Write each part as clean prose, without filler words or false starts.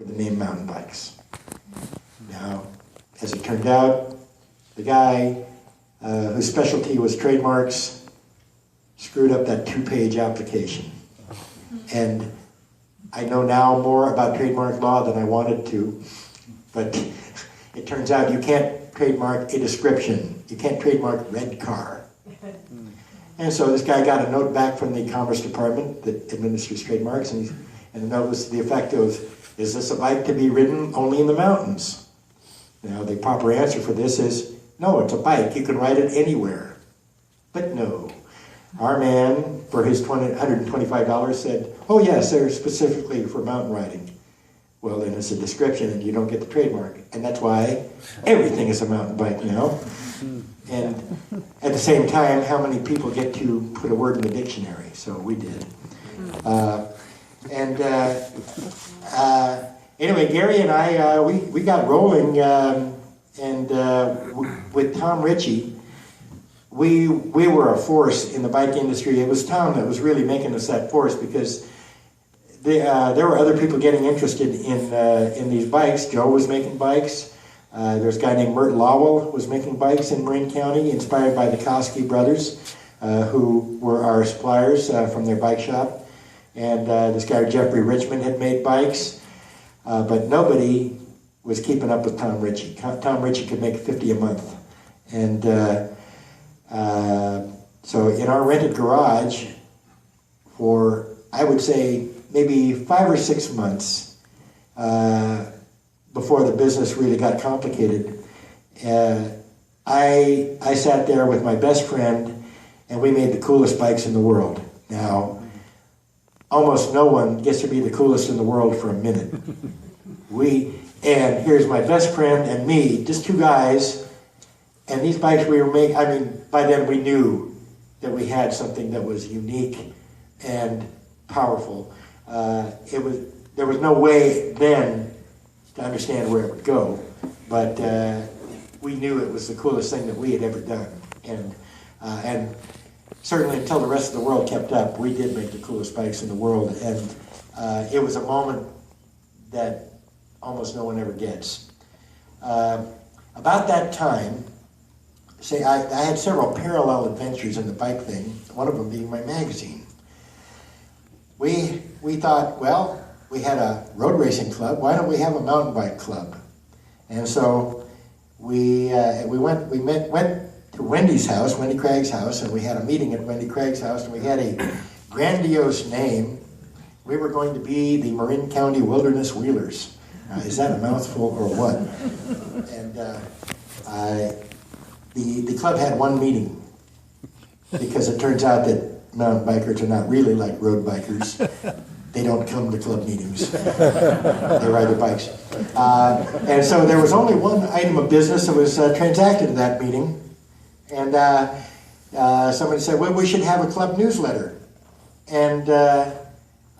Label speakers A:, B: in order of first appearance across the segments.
A: with the name mountain bikes. Now, as it turned out, the guy whose specialty was trademarks screwed up that 2-page application. And I know now more about trademark law than I wanted to, but it turns out you can't trademark a description. You can't trademark red car. And so this guy got a note back from the Commerce Department that administers trademarks, and the note was to the effect of, is this a bike to be ridden only in the mountains? Now the proper answer for this is, no, it's a bike. You can ride it anywhere. But no. Our man, for his $125, said, oh yes, they're specifically for mountain riding. Well, then it's a description and you don't get the trademark. And that's why everything is a mountain bike now. And at the same time, how many people get to put a word in the dictionary? So we did. Anyway, Gary and I, we got rolling, with Tom Ritchie, we were a force in the bike industry. It was Tom that was really making us that force, because there were other people getting interested in these bikes. Joe was making bikes. There's a guy named Mert Lowell was making bikes in Marin County, inspired by the Koski brothers, who were our suppliers from their bike shop. And this guy Jeffrey Richmond had made bikes, but nobody was keeping up with Tom Ritchie. Tom Ritchie could make 50 a month. And so in our rented garage, for, I would say, maybe 5 or 6 months before the business really got complicated, I sat there with my best friend, and we made the coolest bikes in the world. Now, almost no one gets to be the coolest in the world for a minute. And here's my best friend and me, just 2 guys, and these bikes we were making, I mean, by then we knew that we had something that was unique and powerful. There was no way then to understand where it would go, but we knew it was the coolest thing that we had ever done. And certainly until the rest of the world kept up, we did make the coolest bikes in the world, and it was a moment that almost no one ever gets. About that time, I had several parallel adventures in the bike thing, one of them being my magazine. We thought, well, we had a road racing club, why don't we have a mountain bike club? And so we went to Wendy Craig's house, and we had a meeting at Wendy Craig's house, and we had a grandiose name. We were going to be the Marin County Wilderness Wheelers. Is that a mouthful or what? And the club had one meeting, because it turns out that mountain bikers are not really like road bikers. They don't come to club meetings. They ride their bikes. And so there was only one item of business that was transacted at that meeting. And somebody said, well, we should have a club newsletter. And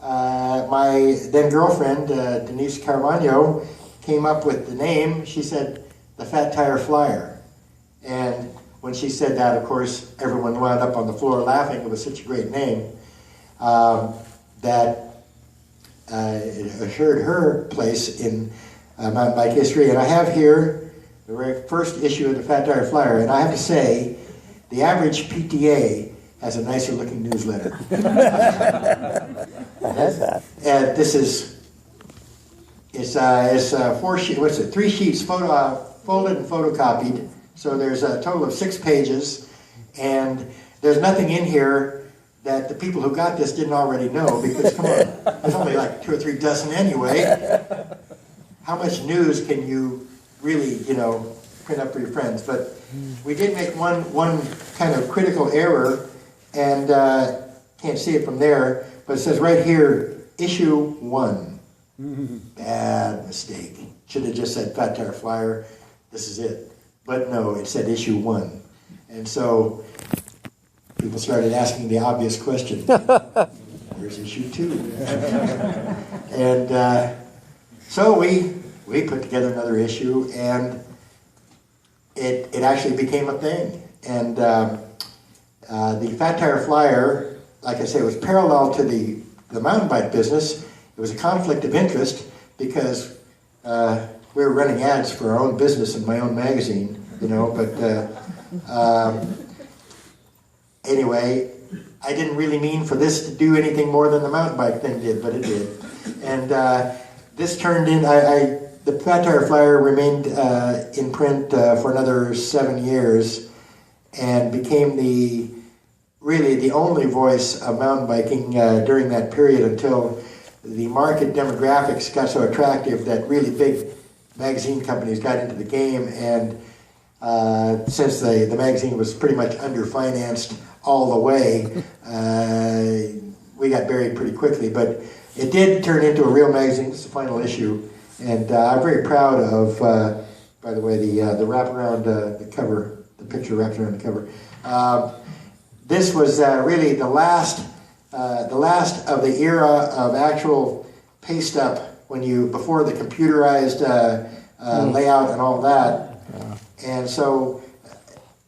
A: my then girlfriend, Denise Carmagno, came up with the name. She said, the Fat Tire Flyer. And when she said that, of course, everyone wound up on the floor laughing. It was such a great name that it assured her place in mountain bike history. And I have here the very first issue of the Fat Tire Flyer. And I have to say, the average PTA has a nicer looking newsletter. And this is, it's 4 sheets, what's it, 3 sheets folded and photocopied. So there's a total of 6 pages, and there's nothing in here that the people who got this didn't already know, because come on, there's only like 2 or 3 dozen anyway. How much news can you really, print up for your friends? But we did make one kind of critical error, and can't see it from there, but it says right here, issue 1. Bad mistake. Should have just said Fat Tire Flyer, this is it. But no, it said issue 1. And so people started asking the obvious question, where's issue 2? And so we put together another issue, and it actually became a thing. And the Fat Tire Flyer, like I say, was parallel to the mountain bike business. It was a conflict of interest, because we were running ads for our own business in my own magazine, you know, but anyway, I didn't really mean for this to do anything more than the mountain bike thing did, but it did. And this turned in, the Fat Tire Flyer remained in print for another 7 years and became really the only voice of mountain biking during that period until the market demographics got so attractive that really big magazine companies got into the game, and since the magazine was pretty much underfinanced all the way, we got buried pretty quickly. But it did turn into a real magazine. It's the final issue, and I'm very proud of, by the way, the wraparound, the cover, the picture wrapped around the cover. This was really the last of the era of actual paste up before the computerized layout and all that. Yeah. And so,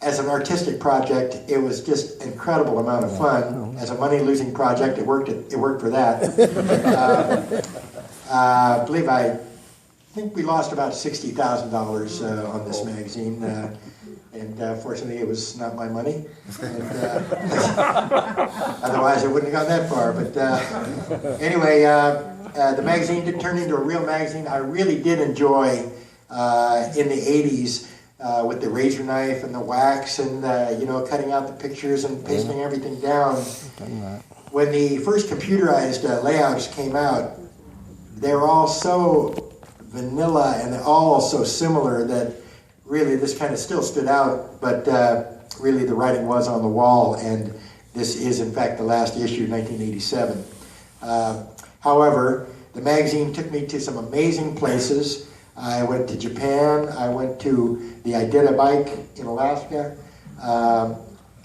A: as an artistic project, it was just an incredible amount of fun. As a money-losing project, it worked for that. I think we lost about $60,000 on this magazine. And fortunately, it was not my money. And, otherwise, I wouldn't have gone that far. But anyway, the magazine did turn into a real magazine. I really did enjoy in the 80s with the razor knife and the wax and cutting out the pictures and pasting everything down. When the first computerized layouts came out, they were all so vanilla and all so similar that really this kind of still stood out, but really the writing was on the wall, and this is in fact the last issue, 1987. However, the magazine took me to some amazing places. I went to Japan, I went to the I Did a Bike in Alaska,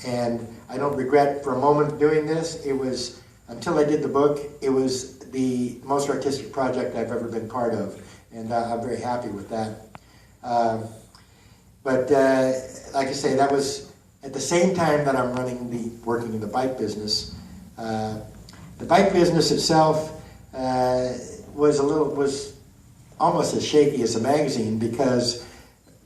A: and I don't regret for a moment doing this. It was, until I did the book, it was the most artistic project I've ever been part of, and I'm very happy with that. But like I say, that was at the same time that I'm working in the bike business. The bike business itself was almost as shaky as a magazine, because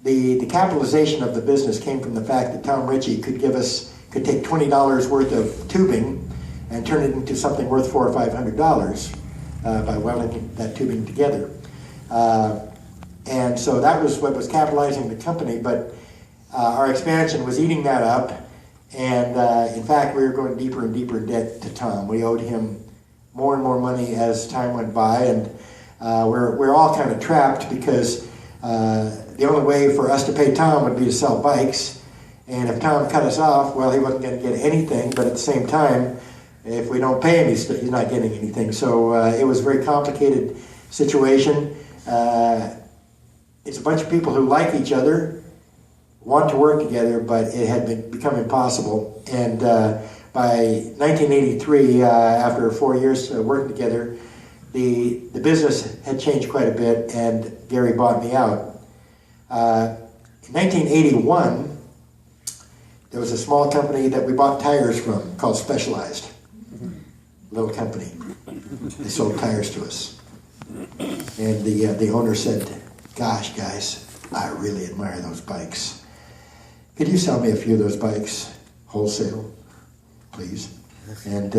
A: the capitalization of the business came from the fact that Tom Ritchie could take $20 worth of tubing and turn it into something worth $400 or $500 by welding that tubing together. And so that was what was capitalizing the company, but our expansion was eating that up, and in fact we were going deeper and deeper in debt to Tom. We owed him more and more money as time went by, and we're all kind of trapped, because the only way for us to pay Tom would be to sell bikes, and if Tom cut us off, well, he wasn't going to get anything, but at the same time, if we don't pay him, he's not getting anything. So it was a very complicated situation. It's a bunch of people who like each other, want to work together, but it had become impossible. And by 1983, after 4 years working together, the business had changed quite a bit, and Gary bought me out. In 1981, there was a small company that we bought tires from called Specialized. Little company. They sold tires to us. And the owner said, "Gosh, guys, I really admire those bikes. Could you sell me a few of those bikes, wholesale, please?" And,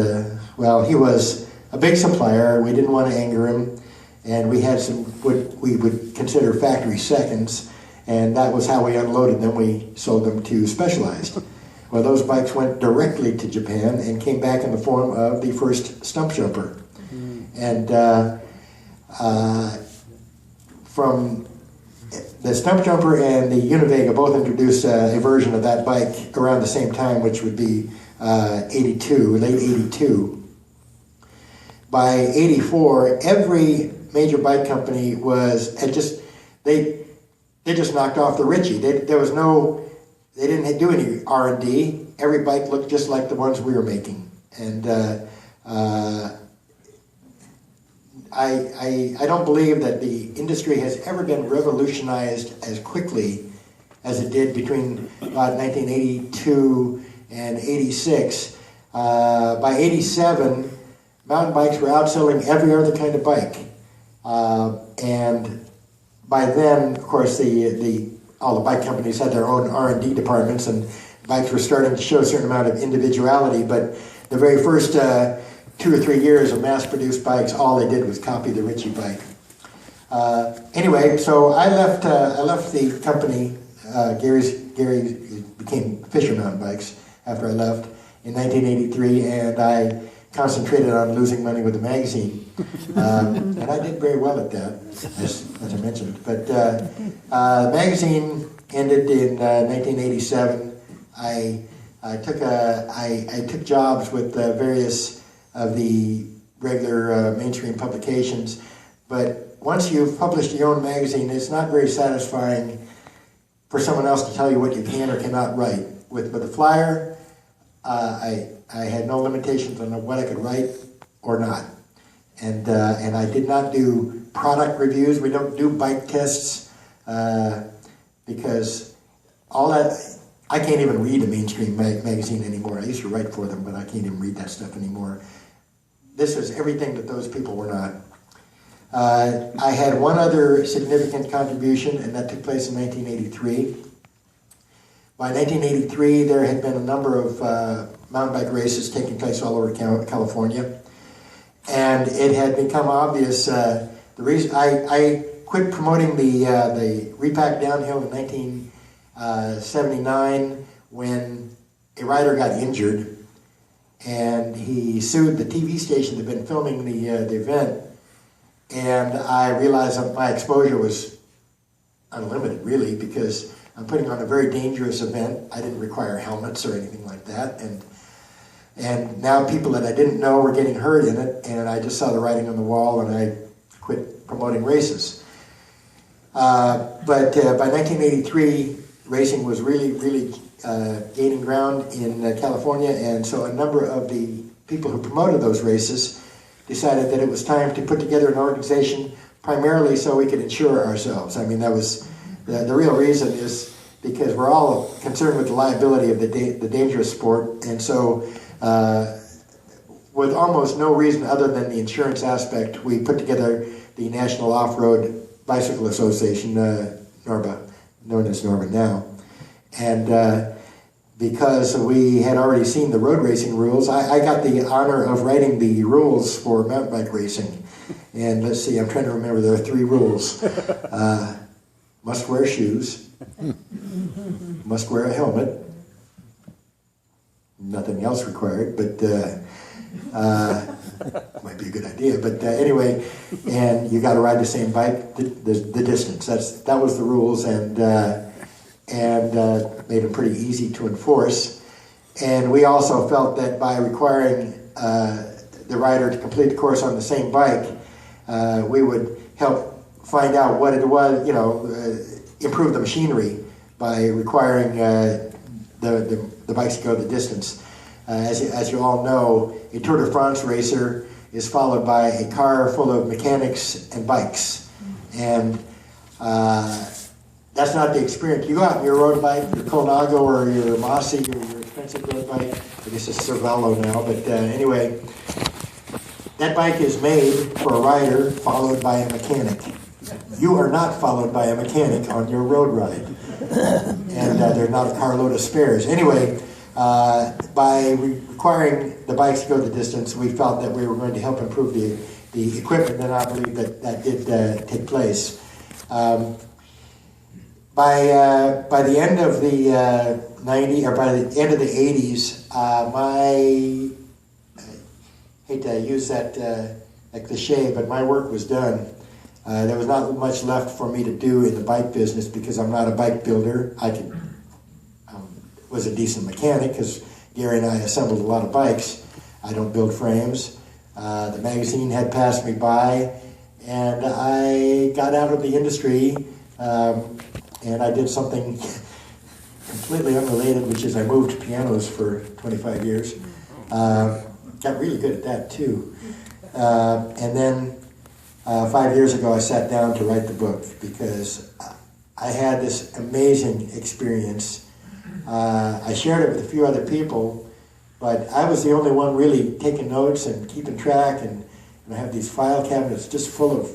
A: well, he was a big supplier. We didn't want to anger him. And we had some, what we would consider factory seconds. And that was how we unloaded them. We sold them to Specialized. Well, those bikes went directly to Japan and came back in the form of the first stump jumper. And from the stump jumper and the Univega both introduced a version of that bike around the same time, which would be 82, late 82. By 84, every major bike company they just knocked off the Ritchie. They didn't do any R&D. Every bike looked just like the ones we were making. And I don't believe that the industry has ever been revolutionized as quickly as it did between about 1982 and 86. By 87, mountain bikes were outselling every other kind of bike. And by then, of course, all the bike companies had their own R&D departments, and bikes were starting to show a certain amount of individuality. But the very first 2 or 3 years of mass-produced bikes, all they did was copy the Ritchie bike. Anyway, so I left the company. Gary became Fisher Mountain Bikes after I left in 1983, and I concentrated on losing money with the magazine. And I did very well at that, as I mentioned. But the magazine ended in 1987. I took jobs with various of the regular mainstream publications, but once you've published your own magazine, it's not very satisfying for someone else to tell you what you can or cannot write. With the Flyer, I had no limitations on what I could write or not. And I did not do product reviews. We don't do bike tests because all that, I can't even read a mainstream magazine anymore. I used to write for them, but I can't even read that stuff anymore. This is everything that those people were not. I had one other significant contribution, and that took place in 1983. By 1983, there had been a number of mountain bike races taking place all over California. And it had become obvious, the reason I quit promoting the repack downhill in 1979 when a rider got injured, and he sued the TV station that had been filming the event. And I realized that my exposure was unlimited, really, because I'm putting on a very dangerous event. I didn't require helmets or anything like that, and now people that I didn't know were getting hurt in it, and I just saw the writing on the wall, and I quit promoting races. But by 1983, racing was really gaining ground in California, and so a number of the people who promoted those races decided that it was time to put together an organization primarily so we could insure ourselves. I mean, that was the real reason, is because we're all concerned with the liability of the dangerous sport, and so with almost no reason other than the insurance aspect, we put together the National Off-Road Bicycle Association, NORBA, known as NORBA now. And because we had already seen the road racing rules, I got the honor of writing the rules for mountain bike racing. And let's see, I'm trying to remember, there are 3 rules. Must wear shoes, must wear a helmet, nothing else required, but might be a good idea. But anyway, and you got to ride the same bike, the distance. That was the rules, and made them pretty easy to enforce. And we also felt that by requiring the rider to complete the course on the same bike, we would help find out what it was, improve the machinery by requiring the bikes to go the distance. As you all know, a Tour de France racer is followed by a car full of mechanics and bikes. And that's not the experience. You go out on your road bike, your Colnago or your Mossy or your expensive road bike, I guess it's Cervelo now, but anyway, that bike is made for a rider followed by a mechanic. You are not followed by a mechanic on your road ride. And there's not a carload of spares. Anyway, by requiring the bikes to go the distance, we felt that we were going to help improve the equipment, and I believe that did take place. By the end of the 90s, or by the end of the 80s, I hate to use that cliche, but my work was done. There was not much left for me to do in the bike business because I'm not a bike builder. I was a decent mechanic because Gary and I assembled a lot of bikes. I don't build frames. The magazine had passed me by, and I got out of the industry, and I did something completely unrelated, which is I moved pianos for 25 years. Got really good at that too. And then 5 years ago, I sat down to write the book because I had this amazing experience. I shared it with a few other people, but I was the only one really taking notes and keeping track, and I have these file cabinets just full of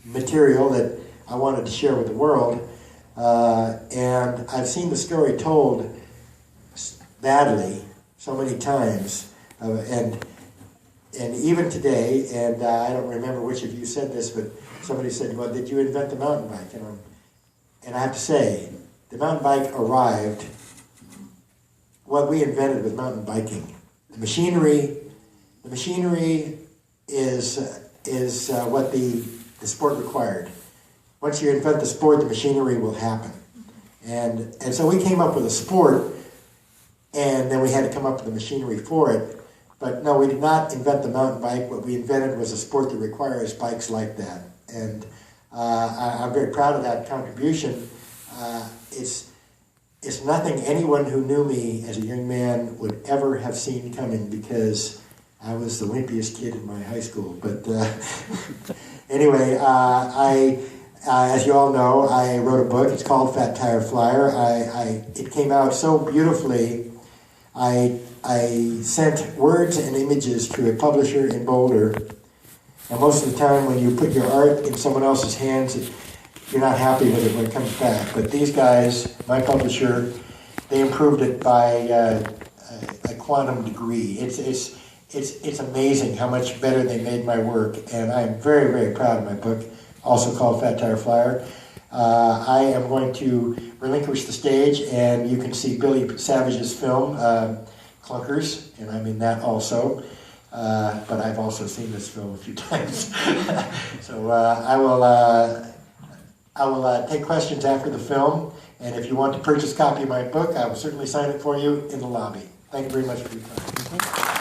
A: material that I wanted to share with the world. And I've seen the story told badly so many times, and even today, and I don't remember which of you said this, but somebody said, well, did you invent the mountain bike? And I have to say, the mountain bike arrived. What we invented was mountain biking. The machinery is what the sport required. Once you invent the sport, the machinery will happen. And so we came up with a sport, and then we had to come up with the machinery for it. But no, we did not invent the mountain bike. What we invented was a sport that requires bikes like that. And I'm very proud of that contribution. It's nothing anyone who knew me as a young man would ever have seen coming, because I was the wimpiest kid in my high school. But anyway, as you all know, I wrote a book. It's called Fat Tire Flyer. It came out so beautifully. I sent words and images to a publisher in Boulder. And most of the time when you put your art in someone else's hands, you're not happy with it when it comes back. But these guys, my publisher, they improved it by a quantum degree. It's amazing how much better they made my work, and I'm very, very proud of my book, also called Fat Tire Flyer. I am going to relinquish the stage, and you can see Billy Savage's film, Clunkers, and I'm in that also. But I've also seen this film a few times. So I will take questions after the film, and if you want to purchase a copy of my book, I will certainly sign it for you in the lobby. Thank you very much for your time.